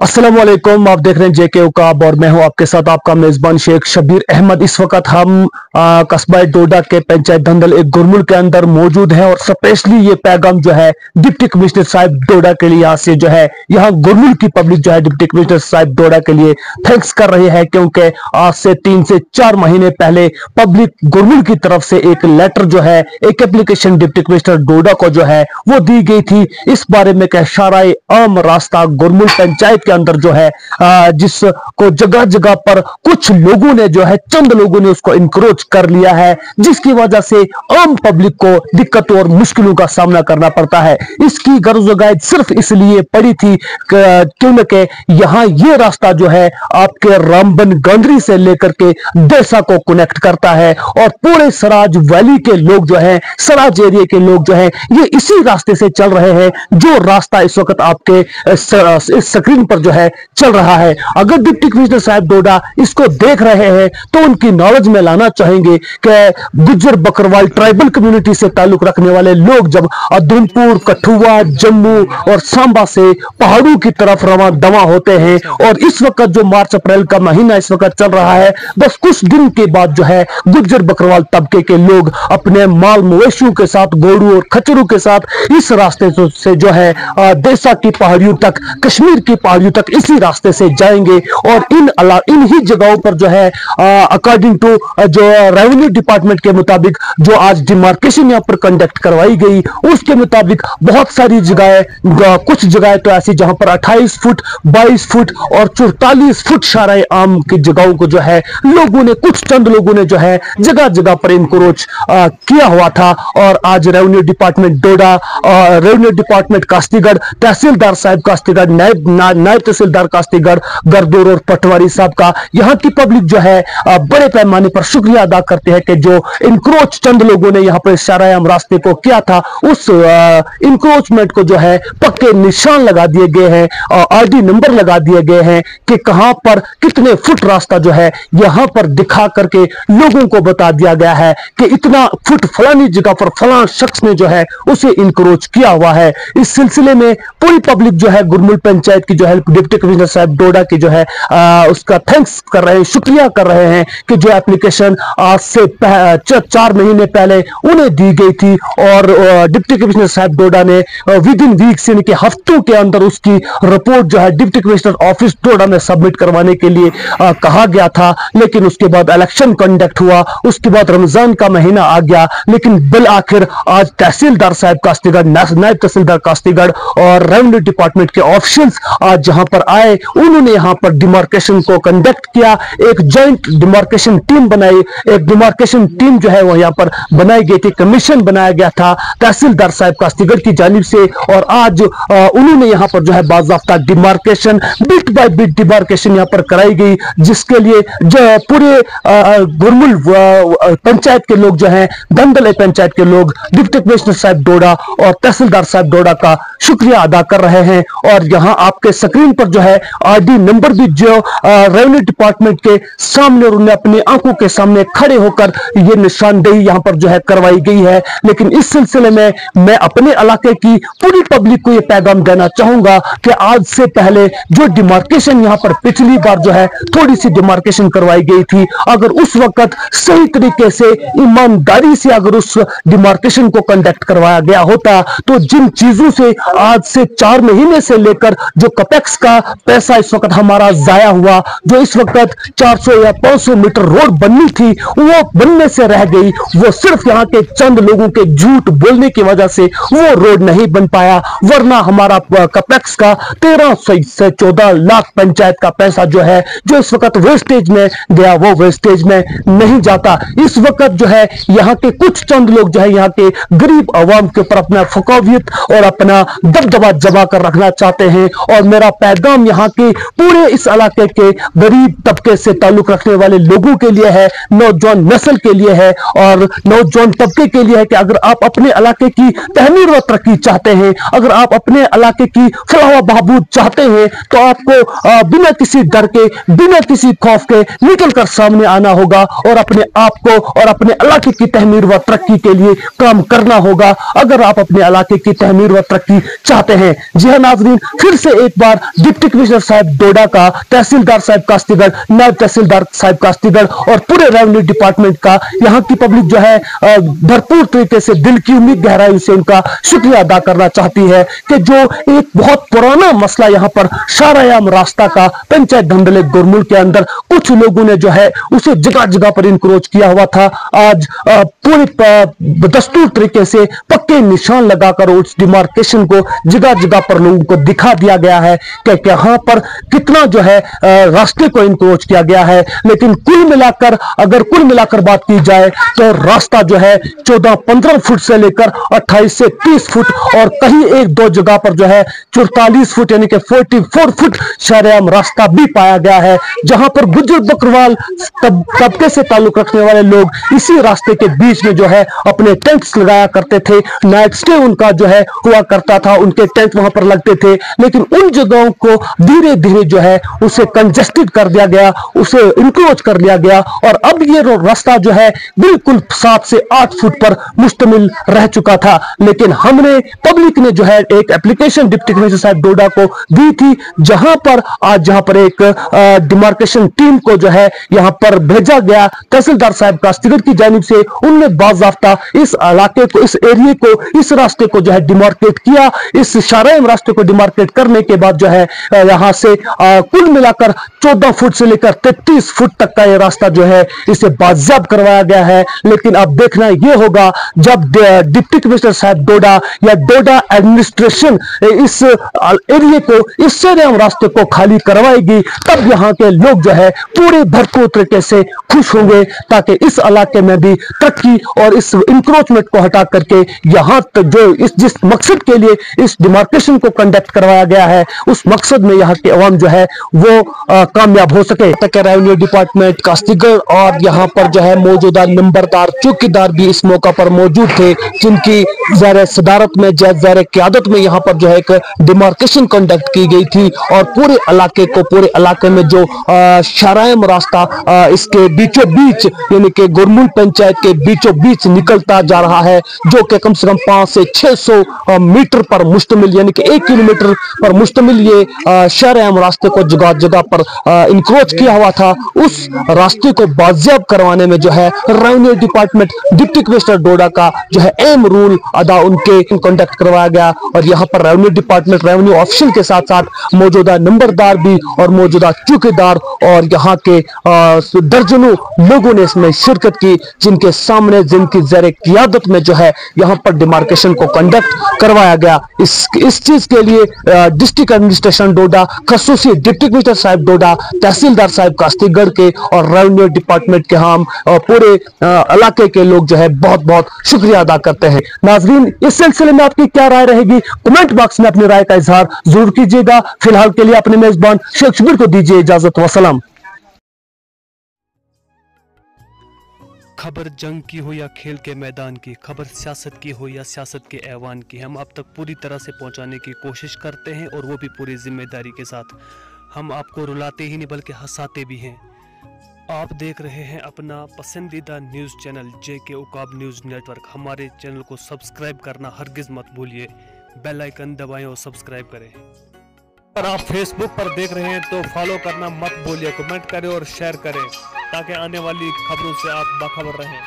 अस्सलाम वालेकुम। आप देख रहे हैं जेके उकाब और मैं हूं आपके साथ आपका मेजबान शेख शबीर अहमद। इस वक्त हम कस्बा डोडा के पंचायत धंधल एक गुरमुल के अंदर मौजूद हैं और स्पेशली ये पैगाम जो है डिप्टी कमिश्नर साहब डोडा के लिए यहाँ से जो है यहाँ गुरमुल की पब्लिक जो है डिप्टी कमिश्नर साहब डोडा के लिए थैंक्स कर रही है, क्योंकि आज से 3 से 4 महीने पहले पब्लिक गुरमुल की तरफ से एक लेटर जो है एक एप्लीकेशन डिप्टी कमिश्नर डोडा को जो है वो दी गई थी इस बारे में कि शाराए आम रास्ता गुरमुल पंचायत के अंदर जो है जिसको जगह जगह पर कुछ लोगों ने जो है चंद लोगों ने उसको इंक्रोच कर लिया है, जिसकी वजह से आम पब्लिक को दिक्कतों और मुश्किलों का सामना करना पड़ता है। इसकी गर्ज़-ओ-गायद सिर्फ इसलिए पड़ी थी क्योंकि यहाँ ये रास्ता जो है आपके रामबन गांधरी से लेकर के देसा को कनेक्ट करता है और पूरे सराज वैली के लोग जो है सराज एरिया के लोग जो है ये इसी रास्ते से चल रहे हैं, जो रास्ता इस वक्त आपके इस स्क्रीन पर जो है चल रहा है। अगर डिप्टी कमिश्नर साहब डोडा इसको देख रहे हैं तो उनकी नॉलेज में लाना चाहेंगे कि गुज्जर बकरवाल ट्राइबल कम्युनिटी से ताल्लुक रखने वाले लोग जब उधमपुर, कठुआ, जम्मू और सांबा से पहाड़ों की तरफ रवा दवा होते हैं और इस वक्त जो मार्च अप्रैल का महीना इस वक्त चल रहा है, बस कुछ दिन के बाद जो है गुज्जर बकरवाल तबके के लोग अपने माल मवेशियों के साथ, घोड़ों और खच्चरों के साथ इस रास्ते से जो है देसा की पहाड़ियों तक, कश्मीर की पहाड़ियों तक इसी रास्ते से जाएंगे और इन ही जगहों पर जो है अकॉर्डिंग टू जो रेवेन्यू डिपार्टमेंट के मुताबिक जो आज डिमार्केशन यहाँ पर कंडक्ट करवाई गई उसके मुताबिक बहुत सारी जगह, कुछ जगह तो ऐसी जहां पर 28 फुट, 22 फुट और 44 फुट शाराए आम की जगहों को जो है लोगों ने, कुछ चंद लोगों ने जो है जगह जगह पर इंक्रोच किया हुआ था। और आज रेवेन्यू डिपार्टमेंट डोडा, रेवेन्यू डिपार्टमेंट कास्तीगढ़, तहसीलदार साहब कास्तीगढ़, नायब तहसीलदार कास्तीगढ़, गरदौर और पटवारी साहब का यहाँ की पब्लिक जो है बड़े पैमाने पर शुक्रिया अदा करते हैं कि जो इंक्रोच चंद लोगों ने यहाँ पर शाराए आम रास्ते को किया था उस इंक्रोचमेंट को जो है पक्के निशान लगा दिए गए हैं, आरडी नंबर लगा दिए गए हैं कि कहां पर कितने फुट रास्ता जो है यहां पर दिखा करके लोगों को बता दिया गया है कि इतना फुट फलानी जगह पर फलां शख्स ने जो है उसे इंक्रोच किया हुआ है। इस सिलसिले में पूरी पब्लिक जो है गुरमुल पंचायत की जो है डिप्टी कमिश्नर साहब डोडा की जो है उसका थैंक्स कर रहे हैं, शुक्रिया कर रहे हैं कि जो एप्लीकेशन आज से 4 महीने पहले उन्हें दी गई थी और डिप्टी कमिश्नर साहब डोडा ने विद इन वीक्स यानी कि हफ्तों के अंदर उसकी रिपोर्ट जो है डिप्टी कमिश्नर ऑफिस डोडा में सबमिट करवाने के लिए कहा गया था। लेकिन उसके बाद इलेक्शन कंडक्ट हुआ, उसके बाद रमजान का महीना आ गया, लेकिन बिल आखिर आज तहसीलदार साहब कास्तीगढ़, नायब तहसीलदार कास्तीगढ़ और रेवेन्यू डिपार्टमेंट के ऑफिशियल्स आज जहां पर आए, उन्होंने यहां पर डिमार्केशन को कंडक्ट किया। एक जॉइंट डिमार्केशन टीम बनाई, एक डिमार्केशन टीम जो है वो यहां पर बनाई गई थी, कमीशन बनाया गया था तहसीलदार साहब कास्तीगढ़ की जानिब से और आज उन्होंने यहां पर जो है बाज़ाब्ता demarcation, bit by bit demarcation यहां पर कराई गई, जिसके लिए जो पूरे गुरमुल पंचायत के लोग जो हैं, धंधल पंचायत के लोग डिप्टी कमिश्नर साहब डोडा और तहसीलदार साहब डोडा का शुक्रिया अदा कर रहे हैं। और यहां आपके स्क्रीन पर जो है आरडी नंबर भी जो रेवेन्यू डिपार्टमेंट के सामने उन्होंने अपनी आंखों के सामने खड़े होकर ये निशानदेही यहां पर जो है करवाई गई है। लेकिन इस सिलसिले में मैं अपने इलाके की पूरी पब्लिक को यह पैगाम देना चाहूंगा कि आज से पहले जो डिमार्केशन यहां पर पिछली बार जो है थोड़ी सी डिमार्केशन करवाई गई थी, अगर उस वक्त सही तरीके से ईमानदारी से अगर उस डिमार्केशन को कंडक्ट करवाया गया होता तो जिन चीजों से आज से 4 महीने से लेकर जो कपेक्स का पैसा इस वक्त हमारा जाया हुआ, जो इस वक्त 400 या 500 मीटर रोड बननी थी वो बनने से रह गई, वो सिर्फ यहाँ के चंद लोगों के झूठ बोलने की वजह से वो रोड नहीं बन पाया, वरना हमारा कपेक्स का 13 से 14 लाख पंचायत का पैसा जो है जो इस वक्त वेस्टेज में गया वो वेस्टेज में नहीं जाता। इस वक्त जो है यहाँ के कुछ चंद लोग जो है यहाँ के गरीब आवाम के ऊपर अपना फकौवियत और अपना दबदबा जमा कर रखना चाहते हैं। और मेरा पैगाम यहाँ के पूरे इस इलाके के गरीब तबके से ताल्लुक रखने वाले लोगों के लिए है, नौजवान नस्ल के लिए है और नौजवान तबके के लिए है कि अगर आप अपने इलाके की तहमीर व तरक्की चाहते हैं, अगर आप अपने इलाके की फलाह बहबूद चाहते हैं तो आपको बिना किसी डर के, बिना किसी खौफ के निकल कर सामने आना होगा और अपने आप को और अपने इलाके की तहमीर व तरक्की के लिए काम करना होगा अगर आप अपने इलाके की तहमीर व तरक्की चाहते हैं। जी हाँ नाज़रीन, फिर से एक बार डिप्टी कमिश्नर साहब डोडा का, तहसीलदार साहब कास्तीगढ़, नायब तहसीलदार साहब कास्तीगढ़ और पूरे रेवेन्यू डिपार्टमेंट का, यहाँ की पब्लिक जो है भरपूर तरीके से दिल की उम्मीद गहराई से उनका शुक्रिया अदा करना चाहती है कि जो एक बहुत पुराना मसला यहाँ पर शारायाम रास्ता का पंचायत धंधले गुरमुल के अंदर कुछ लोगों ने जो है उसे जगह जगह पर इंक्रोच किया हुआ था, आज पूरी दस्तूर तरीके से पक्के निशान लगाकर उस डिमार्केशन को जगह जगह पर लोगों को दिखा दिया गया है कि यहाँ पर कितना जो है रास्ते को इंक्रोच किया गया है। लेकिन कुल मिलाकर बात की जाए तो रास्ता जो है 14-15 फुट से लेकर 28 से 30 फुट और कहीं एक दो जगह पर जो है 44 फुट यानी कि 44 फुट शारायाम रास्ता भी पाया गया है, जहां पर गुज्जर बकरवाल तबके से ताल्लुक रखने वाले लोग इसी रास्ते के बीच में जो है अपने टेंट्स लगाया करते थे। नाइट स्टे उनका जो है हुआ करता था, उनके टेंट वहां पर लगते थे। लेकिन उन जगहों को धीरे धीरे जो है उसे कंजेस्टेड कर दिया गया, उसे इंक्रोच कर लिया गया और अब ये रास्ता जो है बिल्कुल 7 से 8 फुट पर मुश्तमिल रह चुका था। लेकिन हमने पब्लिक ने जो है एक एप्लीकेशन डिप्टी कमिश्नर साहब डोडा को दी थी, जहां पर एक डिमार्केशन टीम को जो है यहां पर भेजा गया तहसीलदार साहब कास्तीगढ़ की जानिब से। उनने बाज़ाफ्ता इस इलाके को, इस एरिया को, इस रास्ते को जो है डिमार्केट किया। इस शारायाम रास्ते को डिमार्केट करने के बाद जो है यहां से कुल मिलाकर 14 फुट से लेकर 33 फुट तक का यह रास्ता जो है इसे बाज़ाब करवाया गया है। लेकिन अब देखना यह होगा जब डिप्टी कमिश्नर साहब डोडा या डोडा एडमिनिस्ट्रेशन इस एरिया को, इस शारायाम रास्ते को खाली करवाएगी, तब यहाँ के लोग जो है पूरे भरपूर तरीके से खुश होंगे, ताकि इस इलाके में भी तरक्की और इस इंक्रोचमेंट को हटा करके यहाँ तक जो जिस मकसद के लिए इस डिमार्केशन को कंडक्ट करवाया गया है उस मकसद में यहाँ के अवाम जो है वो कामयाब हो सके। रेवेन्यू डिपार्टमेंट कास्तीगढ़ और यहाँ पर जो है मौजूदा नंबरदार चौकीदार भी इस मौका पर मौजूद थे, जिनकी ज़ाहिर सदारत में, ज़ाहिर क़यादत में यहाँ पर जो है एक डिमार्केशन कंडक्ट की गई थी और पूरे इलाके में जो शारायाम रास्ता इसके बीचों बीच यानी कि गुरमुल पंचायत के बीचों बीच निकलता जा रहा है, जो कि कम से कम 500 से 600 मीटर पर मुश्तमिल यानी कि 1 किलोमीटर पर मुश्तमिल ये शारायाम रास्ते को जगह जगह पर इंक्रोच किया हुआ था। उस रास्ते को बाजियाब करवाने में जो है रेवेन्यू डिपार्टमेंट डिप्टी कमिश्नर डोडा का जो है अहम रोल अदा उनके कंडक्ट करवाया गया और यहाँ पर रेवेन्यू डिपार्टमेंट रेवेन्यू ऑफिशियल के साथ साथ मौजूदा नंबरदार भी और मौजूदा चौकीदार और यहाँ के दर्जनों लोगों ने इसमें शिरकत की, जिनके सामने जिनकी ज़ेरे क़यादत में जो है यहाँ पर डिमार्केशन को कंडक्ट करवाया गया। इस चीज के लिए डिस्ट्रिक्ट एडमिनिस्ट्रेशन डोडा, खसूसी डिप्टी कमिश्नर साहब डोडा, तहसीलदार साहब कास्तीगढ़ के और रेवेन्यू डिपार्टमेंट के हम पूरे इलाके के लोग जो है बहुत बहुत शुक्रिया अदा करते हैं। नाजरीन, इस सिलसिले में आपकी क्या राय रहेगी, कमेंट बॉक्स में अपनी राय का इजहार जरूर कीजिएगा। फिलहाल के लिए अपने मेजबान शेख शबीर को दीजिए इजाजत। वसलाम। खबर जंग की हो या खेल के मैदान की, खबर सियासत की हो या सियासत के ऐवान की, हम आप तक पूरी तरह से पहुंचाने की कोशिश करते हैं और वो भी पूरी जिम्मेदारी के साथ। हम आपको रुलाते ही नहीं बल्कि हंसाते भी हैं। आप देख रहे हैं अपना पसंदीदा news channel JK Uqab news network. हमारे चैनल को सब्सक्राइब करना हरगिज़ मत भूलिए, बेल आइकन दबाएं और सब्सक्राइब करें। अगर आप फेसबुक पर देख रहे हैं तो फॉलो करना मत भूलिए, कमेंट करें और शेयर करें ताकि आने वाली खबरों से आप बाखबर रहें।